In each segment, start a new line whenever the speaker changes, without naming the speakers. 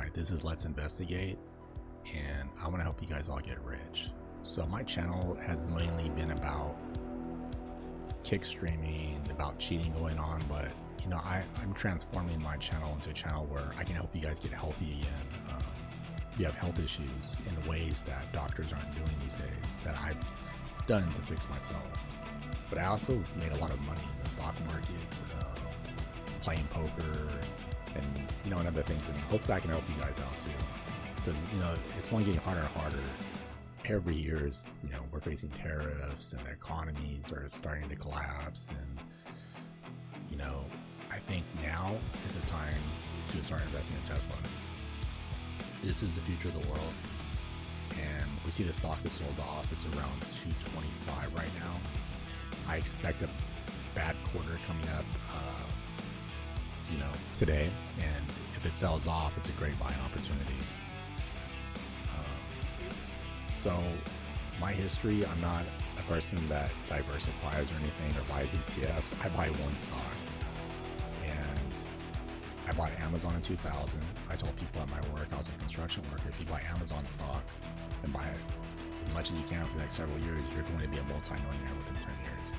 Hi, this is Let's Investigate, and I want to help you guys all get rich. So my channel has mainly been about kick streaming, about cheating going on, but you know, I'm transforming my channel into a channel where I can help you guys get healthy again. If you have health issues in ways that doctors aren't doing these days, that I've done to fix myself. But I also made a lot of money in the stock markets, playing poker, and you know, and other things. And hopefully I can help you guys out too, because you know, it's only getting harder and harder. Every year is, you know, we're facing tariffs and the economies are starting to collapse, and you know, I think now is the time to start investing in Tesla. This is the future of the world, and we see the stock is sold off. It's around 225 right now. I expect a bad quarter coming up, you know, today, and if it sells off, it's a great buying opportunity. So my history, I'm not a person that diversifies or anything or buys ETFs. I buy one stock, and I bought Amazon in 2000. I told people at my work, I was a construction worker, if you buy Amazon stock and buy it as much as you can for the next several years, you're going to be a multi-millionaire within 10 years.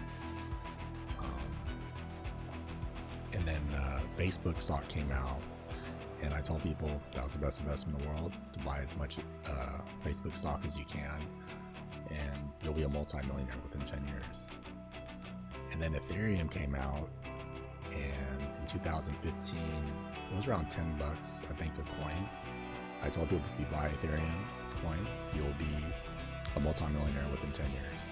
And then Facebook stock came out, and I told people that was the best investment in the world, to buy as much Facebook stock as you can, and you'll be a multi-millionaire within 10 years. And then Ethereum came out, and in 2015, it was around 10 bucks, I think, a coin. I told people, if you buy Ethereum coin, you'll be a multi-millionaire within 10 years.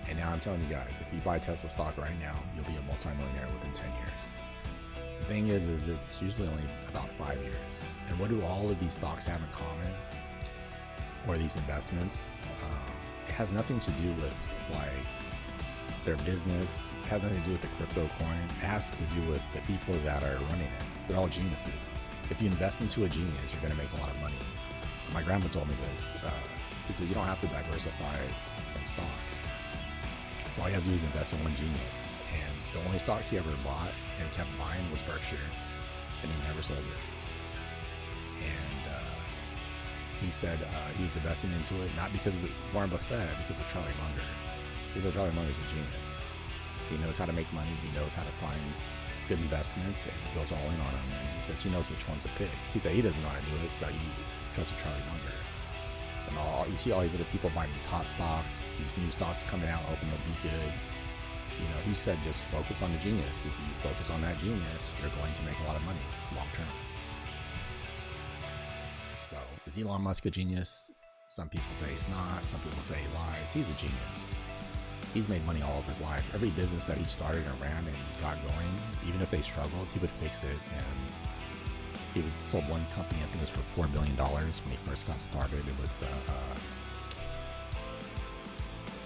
And now I'm telling you guys, if you buy Tesla stock right now, you'll be a multi-millionaire within 10 years. The thing is it's usually only about 5 years. And what do all of these stocks have in common, or these investments? It has nothing to do with like their business. It has nothing to do with the crypto coin. It has to do with the people that are running it. They're all geniuses. If you invest into a genius, you're going to make a lot of money. My grandma told me this. She said, you don't have to diversify in stocks. So all you have to do is invest in one genius. And the only stock he ever bought and kept buying was Berkshire, and he never sold it. And he said he was investing into it not because of Warren Buffett, because of Charlie Munger. Because Charlie Munger's a genius. He knows how to make money. He knows how to find good investments, and he goes all in on them. And he says he knows which ones to pick. He said he doesn't know how to do it, so he trusted Charlie Munger. And you see all these other people buying these hot stocks, these new stocks coming out, hoping they'll be good. You know, he said just focus on the genius. If you focus on that genius, you're going to make a lot of money long term. So, is Elon Musk a genius? Some people say he's not. Some people say he lies. He's a genius. He's made money all of his life. Every business that he started and ran and got going, even if they struggled, he would fix it. And he would sold one company, I think it was for $4 billion when he first got started. It was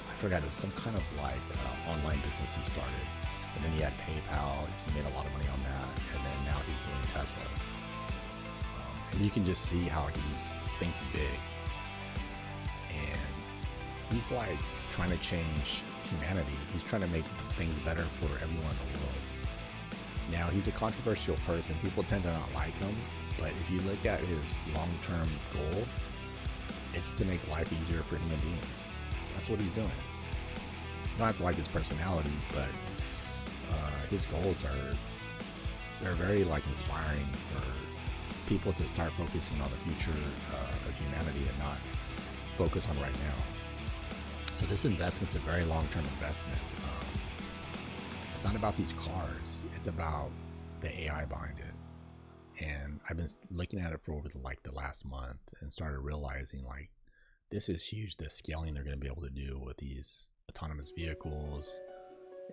I forgot, it was some kind of like online business he started, and then he had PayPal. He made a lot of money on that, and then now he's doing Tesla. And you can just see how he thinks big, and he's like trying to change humanity. He's trying to make things better for everyone in the world. Now, he's a controversial person. People tend to not like him, but if you look at his long-term goal, it's to make life easier for human beings. That's what he's doing. You don't have to like his personality, but his goals they're very like inspiring for people to start focusing on the future of humanity and not focus on right now. So this investment's a very long-term investment. It's not about these cars. It's about the AI behind it. And I've been looking at it for over the last month, and started realizing like this is huge, the scaling they're going to be able to do with these autonomous vehicles,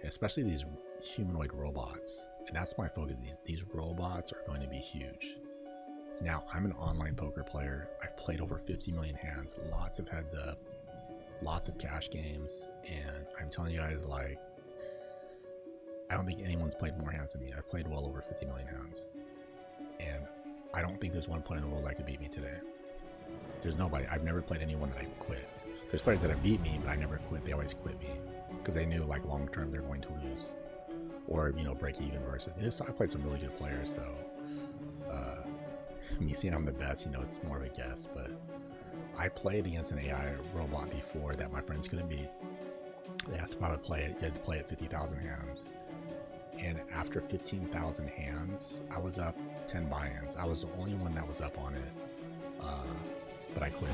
especially these humanoid robots. And that's my focus. These robots are going to be huge. Now, I'm an online poker player. I've played over 50 million hands, lots of heads up, lots of cash games, and I'm telling you guys, like, I don't think anyone's played more hands than me. I've played well over 50 million hands, and I don't think there's one player in the world that could beat me today. There's nobody. I've never played anyone that I quit. There's players that have beat me, but I never quit. They always quit me because they knew like long term they're going to lose, or you know, break even versus this. I played some really good players, so me saying I'm the best, it's more of a guess, but I played against an AI robot before that my friends couldn't beat. They asked if I would play it. You had to play at 50,000 hands. And after 15,000 hands, I was up 10 buy-ins. I was the only one that was up on it, but I quit.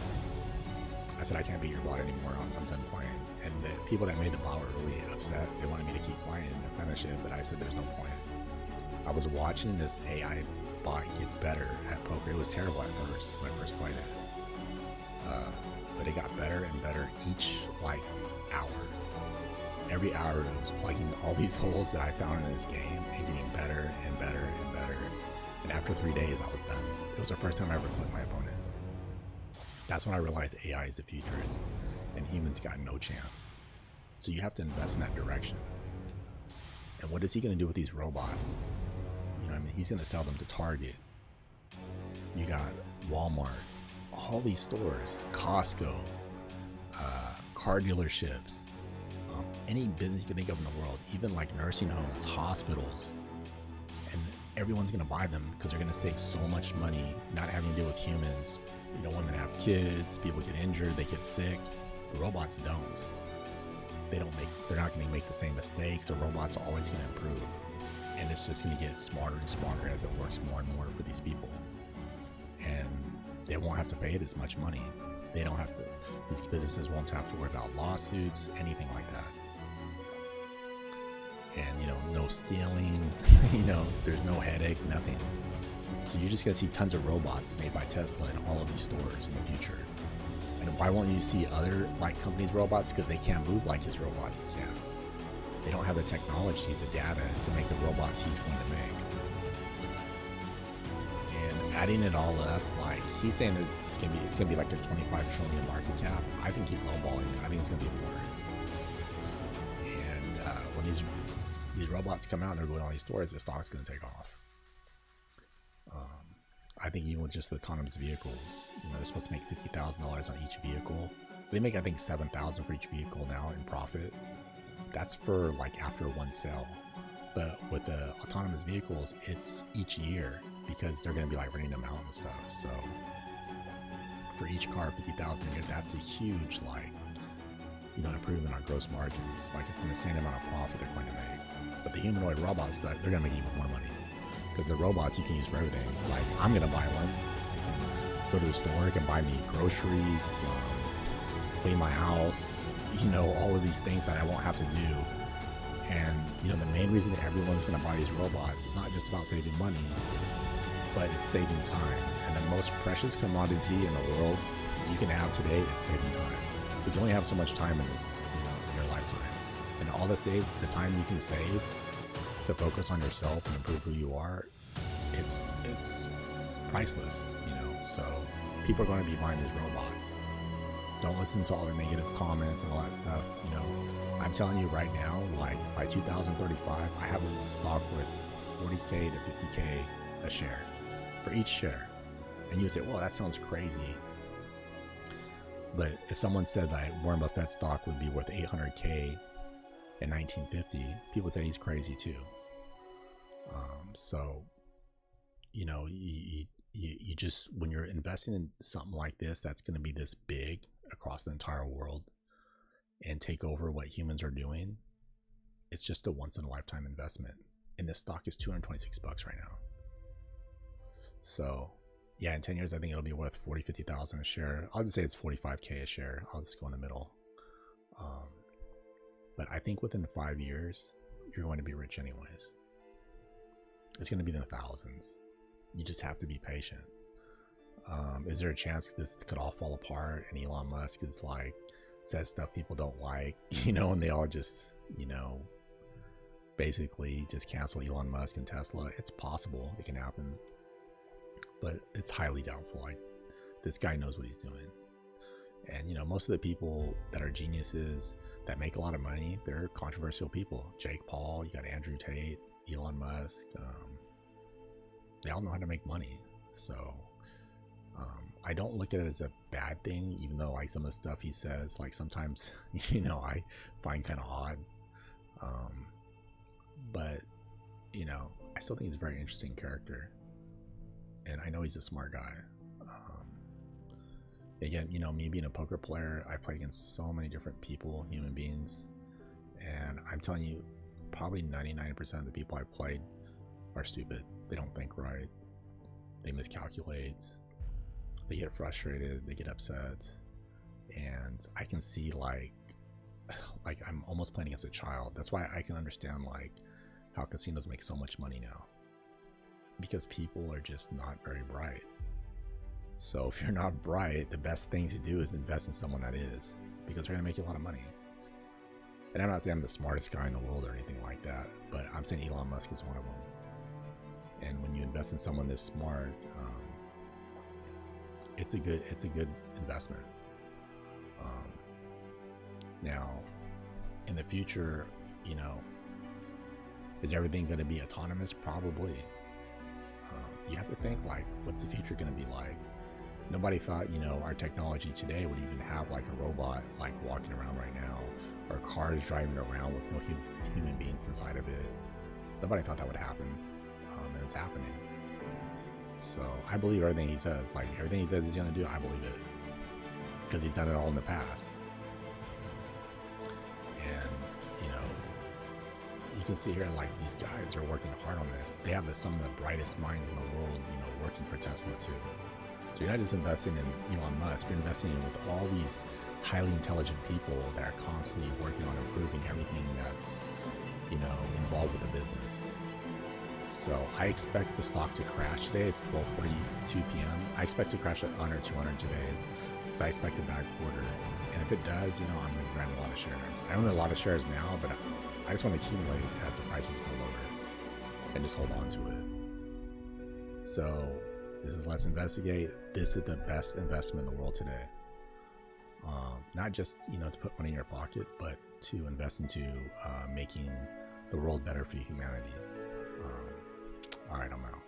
I said, I can't beat your bot anymore. I'm done playing. And the people that made the bot were really upset. They wanted me to keep playing and finish it, but I said, there's no point. I was watching this AI bot get better at poker. It was terrible at first when I first played it. But it got better and better each hour. Every hour it was plugging all these holes that I found in this game and getting better and better and better. And after 3 days, I was done. It was the first time I ever quit my opponent. That's when I realized AI is the future, and humans got no chance. So you have to invest in that direction. And what is he going to do with these robots? He's going to sell them to Target. You got Walmart, all these stores, Costco, car dealerships, any business you can think of in the world, even nursing homes, hospitals, and everyone's going to buy them because they're going to save so much money not having to deal with humans. Women have kids, people get injured, they get sick. The robots don't. They're not going to make the same mistakes. The robots are always going to improve. And it's just going to get smarter and smarter as it works more and more for these people. And they won't have to pay it as much money. They don't have to, these businesses won't have to worry about lawsuits, anything like that. And, no stealing, there's no headache, nothing. So you're just going to see tons of robots made by Tesla in all of these stores in the future. And why won't you see other companies' robots? Because they can't move like his robots can. They don't have the technology, the data to make the robots he's going to make. And adding it all up, he's saying that it's going to be like a 25 trillion market cap. I think he's lowballing it. I think it's going to be more. And when these robots come out and they're going to all these stores, the stock's going to take off. I think even with just the autonomous vehicles, they're supposed to make $50,000 on each vehicle. So they make, I think, $7,000 for each vehicle now in profit. That's for after one sale. But with the autonomous vehicles, it's each year because they're going to be renting them out and stuff. So for each car, $50,000 a year, that's a huge improvement on gross margins. It's an insane amount of profit they're going to make. But the humanoid robots, they're going to make even more money. Because the robots you can use for everything. I'm going to buy one. I can go to the store, it can buy me groceries, clean my house, all of these things that I won't have to do. And, the main reason that everyone's going to buy these robots is not just about saving money, but it's saving time. And the most precious commodity in the world you can have today is saving time. But you only have so much time in this, in your lifetime. And all the time you can save to focus on yourself and improve who you are, it's priceless, so people are going to be buying these robots. Don't listen to all the negative comments and all that stuff. I'm telling you right now, by 2035, I have a stock worth 40K to 50K a share for each share. And you would say, well, that sounds crazy. But if someone said that Warren Buffett's stock would be worth 800K in 1950, people would say he's crazy too. So, you just, when you're investing in something like this, that's going to be this big across the entire world and take over what humans are doing, it's just a once in a lifetime investment. And this stock is $226 right now. So yeah, in 10 years, I think it'll be worth 40, 50,000 a share. I'll just say it's 45K a share. I'll just go in the middle. But I think within 5 years, you're going to be rich anyways. It's going to be in the thousands. You just have to be patient. Is there a chance this could all fall apart and Elon Musk is says stuff people don't like, and they all just, basically just cancel Elon Musk and Tesla? It's possible it can happen, but it's highly doubtful. This guy knows what he's doing. And, most of the people that are geniuses that make a lot of money, they're controversial people. Jake Paul, you got Andrew Tate, Elon Musk. They all know how to make money. So I don't look at it as a bad thing, even though some of the stuff he says, sometimes, I find kind of odd. But, I still think he's a very interesting character. and I know he's a smart guy. Again, you know, me being a poker player, I played against so many different people, human beings, and I'm telling you, probably 99% of the people I played are stupid. They don't think right. They miscalculate. They get frustrated. They get upset, and I can see like I'm almost playing against a child. That's why I can understand like how casinos make so much money now, because people are just not very bright. So if you're not bright, the best thing to do is invest in someone that is, because they're gonna make you a lot of money. And I'm not saying I'm the smartest guy in the world or anything like that, but I'm saying Elon Musk is one of them. And when you invest in someone this smart, it's a good investment. Now, in the future, you know, is everything going to be autonomous? Probably. You have to think like, what's the future going to be like? Nobody thought, you know, our technology today would even have like a robot like walking around right now, or cars driving around with no human beings inside of it. Nobody thought that would happen, and it's happening. So I believe everything he says. Like everything he says he's going to do, I believe it, because he's done it all in the past. And you know, you can see here like these guys are working hard on this. They have some of the brightest minds in the world, you know, working for Tesla too. So you're not just investing in Elon Musk, you're investing in with all these highly intelligent people that are constantly working on improving everything that's, you know, involved with the business. So I expect the stock to crash today. It's 12:42 p.m. I expect to crash at under 200 today, because I expect a bad quarter. And if it does, you know, I'm going to grab a lot of shares. I own a lot of shares now, but I just want to accumulate as the prices go lower and just hold on to it. So this is Let's Investigate. This is the best investment in the world today. Not just, you know, to put money in your pocket, but to invest into making the world better for humanity. All right, I'm out.